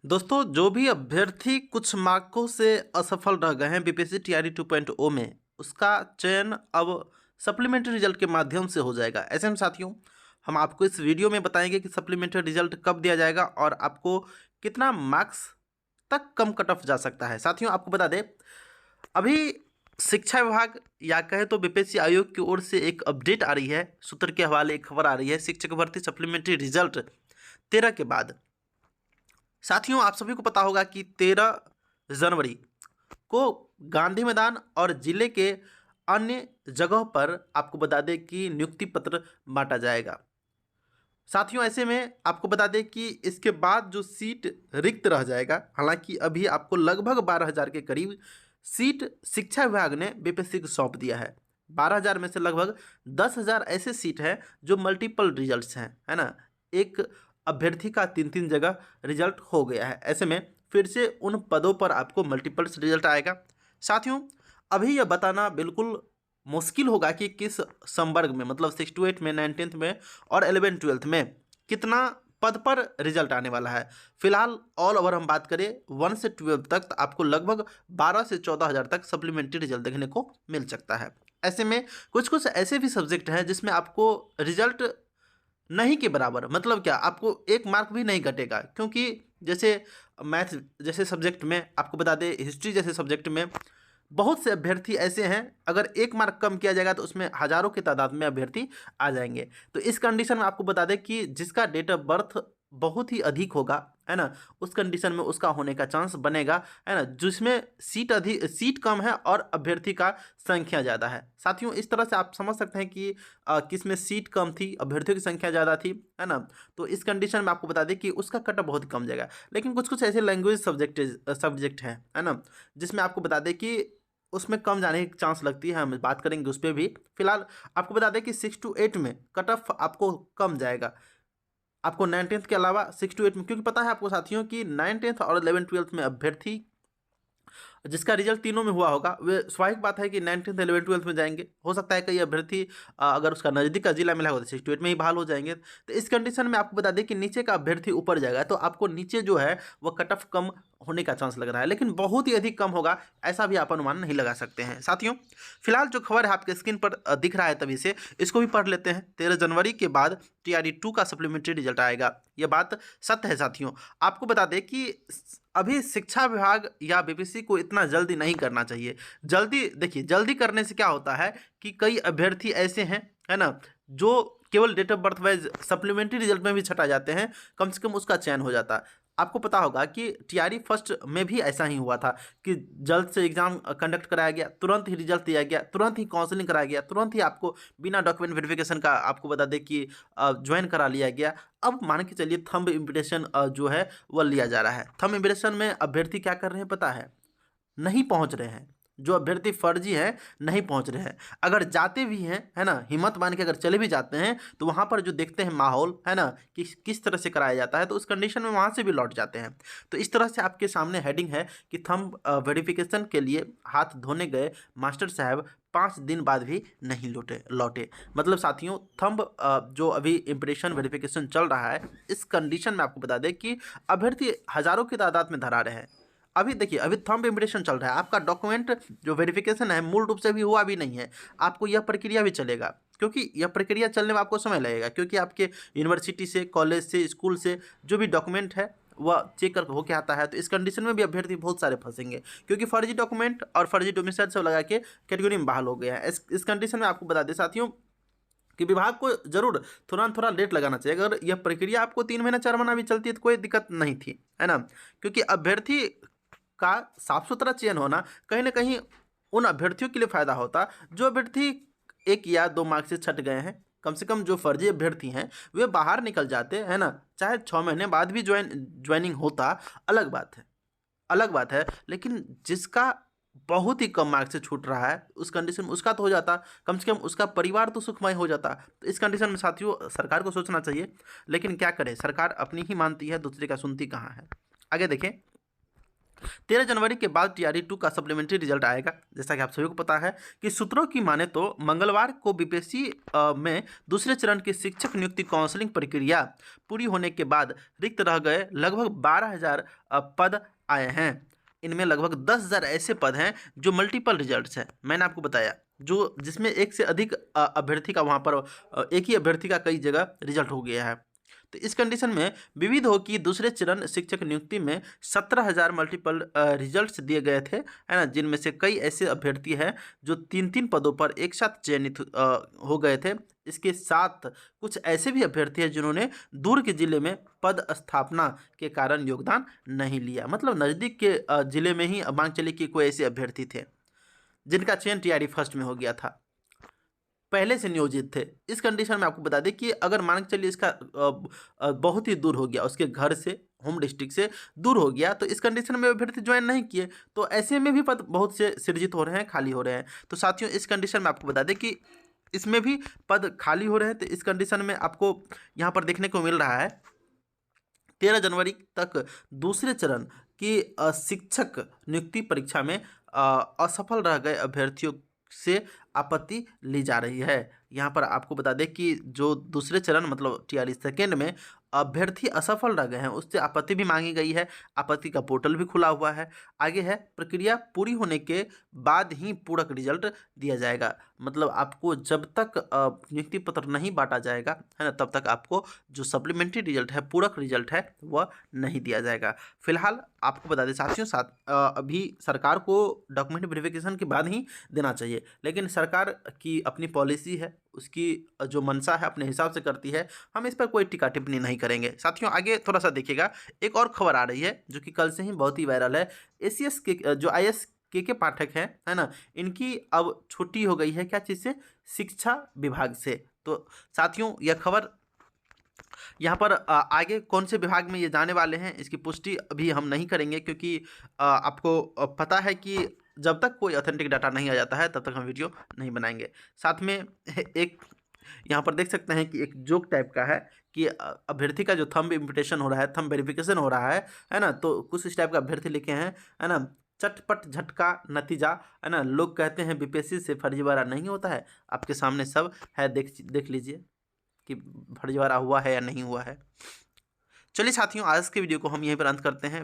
दोस्तों, जो भी अभ्यर्थी कुछ मार्कों से असफल रह गए हैं बीपीएससी टीआरई 2.0 में, उसका चयन अब सप्लीमेंट्री रिजल्ट के माध्यम से हो जाएगा। ऐसे में साथियों, हम आपको इस वीडियो में बताएंगे कि सप्लीमेंट्री रिजल्ट कब दिया जाएगा और आपको कितना मार्क्स तक कम कट ऑफ जा सकता है। साथियों, आपको बता दें, अभी शिक्षा विभाग या कहे तो बीपीएससी आयोग की ओर से एक अपडेट आ रही है। सूत्र के हवाले एक खबर आ रही है, शिक्षक भर्ती सप्लीमेंट्री रिजल्ट 13 के बाद। साथियों, आप सभी को पता होगा कि 13 जनवरी को गांधी मैदान और जिले के अन्य जगहों पर आपको बता दें कि नियुक्ति पत्र बांटा जाएगा। साथियों, ऐसे में आपको बता दें कि इसके बाद जो सीट रिक्त रह जाएगा, हालांकि अभी आपको लगभग 12,000 के करीब सीट शिक्षा विभाग ने बीपीएससी को सौंप दिया है। 12,000 में से लगभग 10,000 ऐसे सीट हैं जो मल्टीपल रिजल्ट्स हैं, है ना। एक अभ्यर्थी का 3-3 जगह रिजल्ट हो गया है। ऐसे में फिर से उन पदों पर आपको मल्टीपल रिजल्ट आएगा। साथियों, अभी यह बताना बिल्कुल मुश्किल होगा कि किस संवर्ग में, मतलब 6 to 8 में, 9th में और 11th-12th में कितना पद पर रिजल्ट आने वाला है। फिलहाल ऑल ओवर हम बात करें 1 से 12 तक, तो आपको लगभग 12 से 14,000 तक सप्लीमेंट्री रिजल्ट देखने को मिल सकता है। ऐसे में कुछ कुछ ऐसे भी सब्जेक्ट हैं जिसमें आपको रिजल्ट नहीं के बराबर, मतलब क्या, आपको 1 मार्क भी नहीं घटेगा। क्योंकि जैसे मैथ जैसे सब्जेक्ट में, आपको बता दें हिस्ट्री जैसे सब्जेक्ट में बहुत से अभ्यर्थी ऐसे हैं, अगर 1 मार्क कम किया जाएगा तो उसमें हजारों की तादाद में अभ्यर्थी आ जाएंगे। तो इस कंडीशन में आपको बता दें कि जिसका डेट ऑफ बर्थ बहुत ही अधिक होगा, है ना, उस कंडीशन में उसका होने का चांस बनेगा, है ना, जिसमें सीट कम है और अभ्यर्थी का संख्या ज़्यादा है। साथियों, इस तरह से आप समझ सकते हैं कि किसमें सीट कम थी, अभ्यर्थियों की संख्या ज़्यादा थी, है ना। तो इस कंडीशन में आपको बता दें कि उसका कट ऑफ बहुत कम जाएगा। लेकिन कुछ कुछ ऐसे लैंग्वेज सब्जेक्ट है ना, जिसमें आपको बता दें कि उसमें कम जाने की चांस लगती है। हम बात करेंगे उस पर भी। फिलहाल आपको बता दें कि 6 to 8 में कट ऑफ आपको कम जाएगा, आपको 9th के अलावा 6 to 8 में, क्योंकि पता है आपको साथियों कि 9th और 11th-12th में अभ्यर्थी जिसका रिजल्ट तीनों में हुआ होगा, वे स्वाभाविक बात है कि 9th 11th-12th में जाएंगे। हो सकता है कई अभ्यर्थी अगर उसका नज़दीक का जिला मिला होगा तो 6 to 8 में ही बहाल हो जाएंगे। तो इस कंडीशन में आपको बता दें कि नीचे का अभ्यर्थी ऊपर जाएगा, तो आपको नीचे जो है वह कट ऑफ कम होने का चांस लग रहा है, लेकिन बहुत ही अधिक कम होगा ऐसा भी आप अनुमान नहीं लगा सकते हैं। साथियों, फिलहाल जो खबर है आपके स्क्रीन पर दिख रहा है तभी से, इसको भी पढ़ लेते हैं। 13 जनवरी के बाद टीआरई 2 का सप्लीमेंट्री रिजल्ट आएगा, यह बात सत्य है। साथियों, आपको बता दें कि अभी शिक्षा विभाग या बीपीएससी को इतना जल्दी नहीं करना चाहिए। जल्दी देखिए, जल्दी करने से क्या होता है कि कई अभ्यर्थी ऐसे हैं, है ना, जो केवल date of birth wise supplementary result में भी छटा जाते हैं, कम से कम उसका चयन हो जाता है। आपको पता होगा कि टीआरई फर्स्ट में भी ऐसा ही हुआ था कि जल्द से एग्जाम कंडक्ट कराया गया, तुरंत ही रिजल्ट दिया गया, तुरंत ही काउंसलिंग कराया गया, तुरंत ही आपको बिना डॉक्यूमेंट वेरिफिकेशन का आपको बता दें कि ज्वाइन करा लिया गया। अब मान के चलिए थंब इम्प्रेशन जो है वह लिया जा रहा है। थंब इम्प्रेशन में अभ्यर्थी क्या कर रहे हैं पता है? नहीं पहुंच रहे हैं। जो अभ्यर्थी फर्जी हैं नहीं पहुंच रहे हैं। अगर जाते भी हैं, है ना, हिम्मत मान के अगर चले भी जाते हैं, तो वहां पर जो देखते हैं माहौल, है ना, कि किस तरह से कराया जाता है, तो उस कंडीशन में वहां से भी लौट जाते हैं। तो इस तरह से आपके सामने हेडिंग है कि थंब वेरिफिकेशन के लिए हाथ धोने गए मास्टर साहब 5 दिन बाद भी नहीं लौटे। मतलब साथियों, थंब जो अभी इम्प्रेशन वेरिफिकेशन चल रहा है, इस कंडीशन में आपको बता दें कि अभ्यर्थी हजारों की तादाद में धरा रहे हैं। अभी देखिए, अभी थंब इम्प्रेशन चल रहा है, आपका डॉक्यूमेंट जो वेरिफिकेशन है मूल रूप से भी हुआ भी नहीं है। आपको यह प्रक्रिया भी चलेगा, क्योंकि यह प्रक्रिया चलने में आपको समय लगेगा, क्योंकि आपके यूनिवर्सिटी से, कॉलेज से, स्कूल से जो भी डॉक्यूमेंट है वह चेक कर होके आता है। तो इस कंडीशन में भी अभ्यर्थी बहुत सारे फंसेंगे, क्योंकि फर्जी डॉक्यूमेंट और फर्जी डोमिसाइल सब लगा के कैटेगरी में बहाल हो गया है। इस कंडीशन में आपको बता दें साथियों कि विभाग को जरूर थोड़ा लेट लगाना चाहिए। अगर यह प्रक्रिया आपको 3 महीना 4 महीना भी चलती है तो कोई दिक्कत नहीं थी, है ना, क्योंकि अभ्यर्थी का साफ सुथरा चयन होना कहीं ना कहीं उन अभ्यर्थियों के लिए फायदा होता जो अभ्यर्थी 1 या 2 मार्क्स से छट गए हैं। कम से कम जो फर्जी अभ्यर्थी हैं वे बाहर निकल जाते हैं ना, चाहे 6 महीने बाद भी ज्वाइनिंग होता, अलग बात है, अलग बात है। लेकिन जिसका बहुत ही कम मार्क्स से छूट रहा है, उस कंडीशन में उसका तो हो जाता, कम से कम उसका परिवार तो सुखमय हो जाता। तो इस कंडीशन में साथियों सरकार को सोचना चाहिए, लेकिन क्या करे, सरकार अपनी ही मानती है, दूसरे का सुनती कहाँ है। आगे देखें, 13 जनवरी के बाद टीआरई 2 का सप्लीमेंट्री रिजल्ट आएगा। जैसा कि आप सभी को पता है कि सूत्रों की माने तो मंगलवार को बीपीएससी में दूसरे चरण की शिक्षक नियुक्ति काउंसलिंग प्रक्रिया पूरी होने के बाद रिक्त रह गए लगभग 12,000 पद आए हैं। इनमें लगभग 10,000 ऐसे पद हैं जो मल्टीपल रिजल्ट्स हैं। मैंने आपको बताया जो जिसमें एक से अधिक अभ्यर्थी का वहाँ पर एक ही अभ्यर्थी का कई जगह रिजल्ट हो गया है। तो इस कंडीशन में विविध हो कि दूसरे चरण शिक्षक नियुक्ति में 17,000 मल्टीपल रिजल्ट्स दिए गए थे, है ना, जिनमें से कई ऐसे अभ्यर्थी हैं जो 3-3 पदों पर एक साथ चयनित हो गए थे। इसके साथ कुछ ऐसे भी अभ्यर्थी हैं जिन्होंने दूर के जिले में पद स्थापना के कारण योगदान नहीं लिया, मतलब नज़दीक के जिले में ही मांग चली कि कोई ऐसे अभ्यर्थी थे जिनका चयन टीआरई फर्स्ट में हो गया था, पहले से नियोजित थे। इस कंडीशन में आपको बता दें कि अगर मान के चलिए इसका बहुत ही दूर हो गया, उसके घर से, होम डिस्ट्रिक्ट से दूर हो गया, तो इस कंडीशन में अभ्यर्थी ज्वाइन नहीं किए, तो ऐसे में भी पद बहुत से सृजित हो रहे हैं, खाली हो रहे हैं। तो साथियों, इस कंडीशन में आपको बता दें कि इसमें भी पद खाली हो रहे हैं। तो इस कंडीशन में आपको यहाँ पर देखने को मिल रहा है 13 जनवरी तक दूसरे चरण की शिक्षक नियुक्ति परीक्षा में असफल रह गए अभ्यर्थियों से आपत्ति ली जा रही है। यहाँ पर आपको बता दें कि जो दूसरे चरण मतलब टीआरई सेकेंड में अभ्यर्थी असफल रह गए हैं उससे आपत्ति भी मांगी गई है। आपत्ति का पोर्टल भी खुला हुआ है। आगे है प्रक्रिया पूरी होने के बाद ही पूरक रिजल्ट दिया जाएगा, मतलब आपको जब तक नियुक्ति पत्र नहीं बांटा जाएगा, है ना, तब तक आपको जो सप्लीमेंट्री रिजल्ट है, पूरक रिजल्ट है, वह नहीं दिया जाएगा। फिलहाल आपको बता दें साथियों, अभी सरकार को डॉक्यूमेंट वेरिफिकेशन के बाद ही देना चाहिए, लेकिन सरकार की अपनी पॉलिसी है, उसकी जो मंशा है अपने हिसाब से करती है। हम इस पर कोई टिक्का टिप्पणी नहीं करेंगे। साथियों, आगे थोड़ा सा देखिएगा, एक और खबर आ रही है जो कि कल से ही बहुत ही वायरल है। एसीएस के जो आईएएस के पाठक हैं, है ना, इनकी अब छुट्टी हो गई है। क्या चीज़ से? शिक्षा विभाग से। तो साथियों, यह खबर यहाँ पर आगे कौन से विभाग में ये जाने वाले हैं इसकी पुष्टि अभी हम नहीं करेंगे, क्योंकि आपको पता है कि जब तक कोई ऑथेंटिक डाटा नहीं आ जाता है तब तक हम वीडियो नहीं बनाएंगे। साथ में एक यहाँ पर देख सकते हैं कि एक जोक टाइप का है कि अभ्यर्थी का जो थंब इम्पिटेशन हो रहा है, थंब वेरिफिकेशन हो रहा है ना, तो कुछ इस टाइप का अभ्यर्थी लिखे हैं, है ना, चटपट झटका नतीजा, है ना, लोग कहते हैं बीपीएससी से फर्जीवाड़ा नहीं होता है। आपके सामने सब है, देख लीजिए कि फर्जीवाड़ा हुआ है या नहीं हुआ है। चलिए साथियों, आज के वीडियो को हम यहीं पर अंत करते हैं।